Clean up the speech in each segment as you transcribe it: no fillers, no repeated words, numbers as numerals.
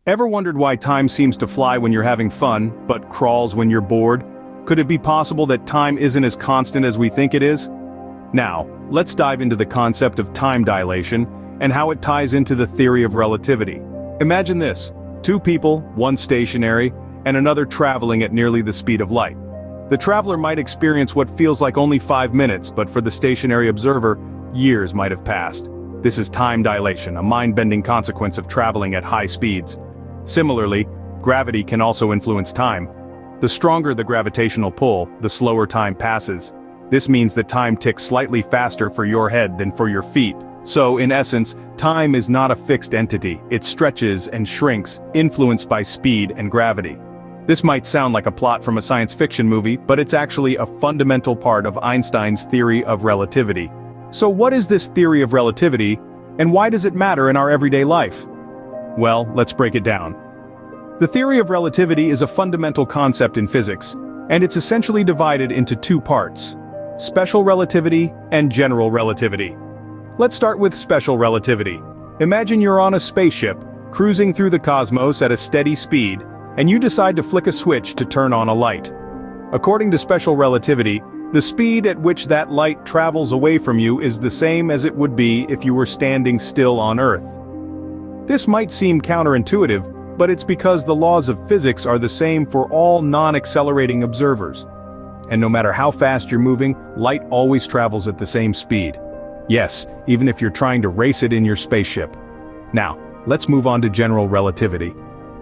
Ever wondered why time seems to fly when you're having fun, but crawls when you're bored? Could it be possible that time isn't as constant as we think it is? Now, let's dive into the concept of time dilation and how it ties into the theory of relativity. Imagine this: two people, one stationary, and another traveling at nearly the speed of light. The traveler might experience what feels like only 5 minutes, but for the stationary observer, years might have passed. This is time dilation, a mind-bending consequence of traveling at high speeds. Similarly, gravity can also influence time. The stronger the gravitational pull, the slower time passes. This means that time ticks slightly faster for your head than for your feet. So, in essence, time is not a fixed entity. It stretches and shrinks, influenced by speed and gravity. This might sound like a plot from a science fiction movie, but it's actually a fundamental part of Einstein's theory of relativity. So what is this theory of relativity, and why does it matter in our everyday life? Well, let's break it down. The theory of relativity is a fundamental concept in physics, and it's essentially divided into two parts: special relativity and general relativity. Let's start with special relativity. Imagine you're on a spaceship, cruising through the cosmos at a steady speed, and you decide to flick a switch to turn on a light. According to special relativity, the speed at which that light travels away from you is the same as it would be if you were standing still on Earth. This might seem counterintuitive, but it's because the laws of physics are the same for all non-accelerating observers. And no matter how fast you're moving, light always travels at the same speed. Yes, even if you're trying to race it in your spaceship. Now, let's move on to general relativity.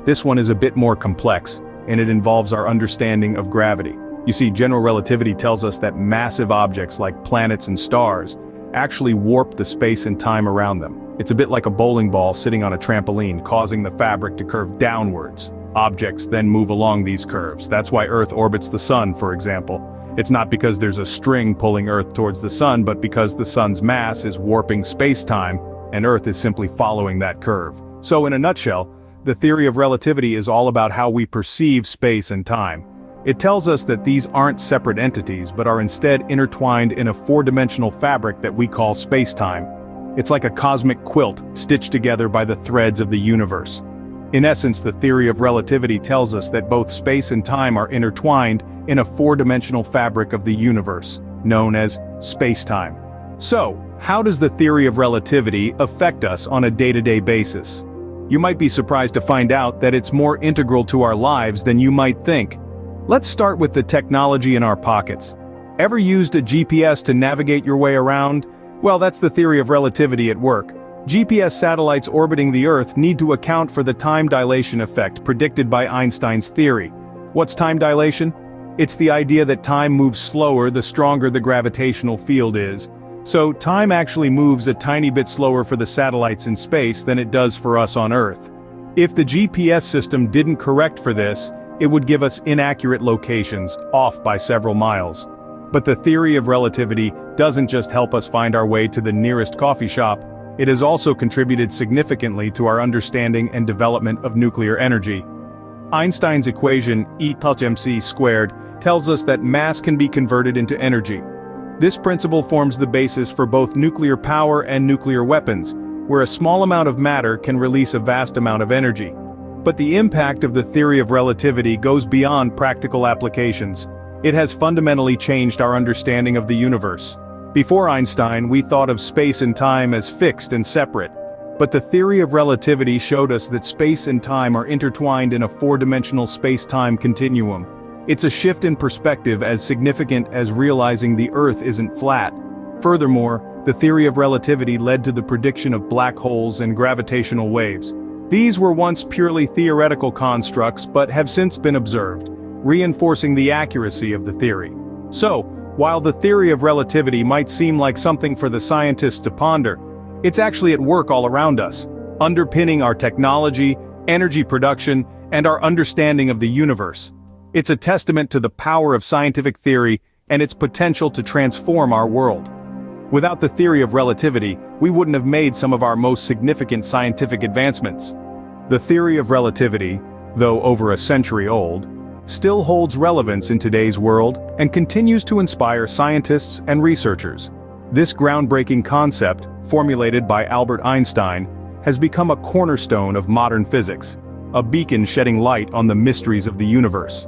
This one is a bit more complex, and it involves our understanding of gravity. You see, general relativity tells us that massive objects like planets and stars actually warp the space and time around them. It's a bit like a bowling ball sitting on a trampoline, causing the fabric to curve downwards. Objects then move along these curves. That's why Earth orbits the sun, for example. It's not because there's a string pulling Earth towards the sun, but because the sun's mass is warping space-time, and Earth is simply following that curve. So in a nutshell, the theory of relativity is all about how we perceive space and time. It tells us that these aren't separate entities, but are instead intertwined in a four-dimensional fabric that we call space-time. It's like a cosmic quilt stitched together by the threads of the universe. In essence, the theory of relativity tells us that both space and time are intertwined in a four-dimensional fabric of the universe, known as space-time. So, how does the theory of relativity affect us on a day-to-day basis? You might be surprised to find out that it's more integral to our lives than you might think. Let's start with the technology in our pockets. Ever used a GPS to navigate your way around? Well, that's the theory of relativity at work. GPS satellites orbiting the Earth need to account for the time dilation effect predicted by Einstein's theory. What's time dilation? It's the idea that time moves slower the stronger the gravitational field is. So, time actually moves a tiny bit slower for the satellites in space than it does for us on Earth. If the GPS system didn't correct for this, it would give us inaccurate locations, off by several miles. But the theory of relativity doesn't just help us find our way to the nearest coffee shop, it has also contributed significantly to our understanding and development of nuclear energy. Einstein's equation E=mc² tells us that mass can be converted into energy. This principle forms the basis for both nuclear power and nuclear weapons, where a small amount of matter can release a vast amount of energy. But the impact of the theory of relativity goes beyond practical applications. It has fundamentally changed our understanding of the universe. Before Einstein, we thought of space and time as fixed and separate. But the theory of relativity showed us that space and time are intertwined in a four-dimensional space-time continuum. It's a shift in perspective as significant as realizing the Earth isn't flat. Furthermore, the theory of relativity led to the prediction of black holes and gravitational waves. These were once purely theoretical constructs but have since been observed, reinforcing the accuracy of the theory. So, while the theory of relativity might seem like something for the scientists to ponder, it's actually at work all around us, underpinning our technology, energy production, and our understanding of the universe. It's a testament to the power of scientific theory and its potential to transform our world. Without the theory of relativity, we wouldn't have made some of our most significant scientific advancements. The theory of relativity, though over a century old, still holds relevance in today's world and continues to inspire scientists and researchers. This groundbreaking concept, formulated by Albert Einstein, has become a cornerstone of modern physics. a beacon shedding light on the mysteries of the universe.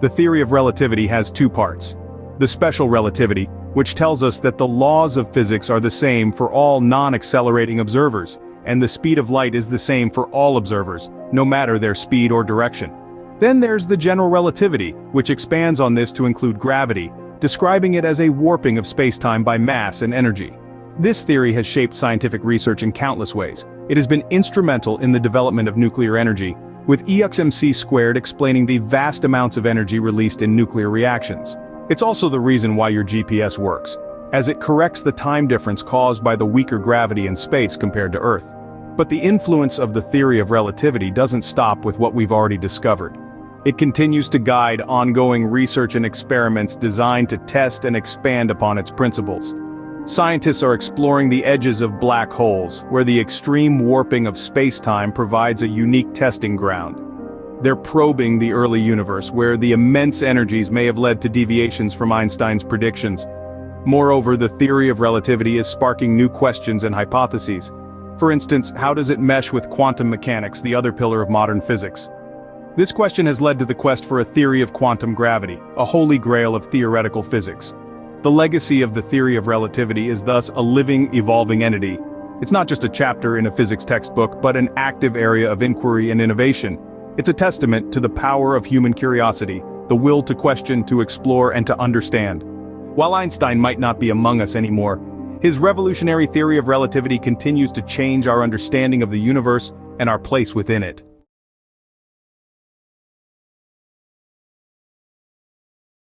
The theory of relativity has two parts. The special relativity, which tells us that the laws of physics are the same for all non-accelerating observers, and the speed of light is the same for all observers, no matter their speed or direction. Then there's the general relativity, which expands on this to include gravity, describing it as a warping of space-time by mass and energy. This theory has shaped scientific research in countless ways. It has been instrumental in the development of nuclear energy, with E=mc² explaining the vast amounts of energy released in nuclear reactions. It's also the reason why your GPS works, as it corrects the time difference caused by the weaker gravity in space compared to Earth. But the influence of the theory of relativity doesn't stop with what we've already discovered. It continues to guide ongoing research and experiments designed to test and expand upon its principles. Scientists are exploring the edges of black holes, where the extreme warping of space-time provides a unique testing ground. They're probing the early universe, where the immense energies may have led to deviations from Einstein's predictions. Moreover, the theory of relativity is sparking new questions and hypotheses. For instance, how does it mesh with quantum mechanics, the other pillar of modern physics? This question has led to the quest for a theory of quantum gravity, a holy grail of theoretical physics. The legacy of the theory of relativity is thus a living, evolving entity. It's not just a chapter in a physics textbook, but an active area of inquiry and innovation. It's a testament to the power of human curiosity, the will to question, to explore, and to understand. While Einstein might not be among us anymore, his revolutionary theory of relativity continues to change our understanding of the universe and our place within it.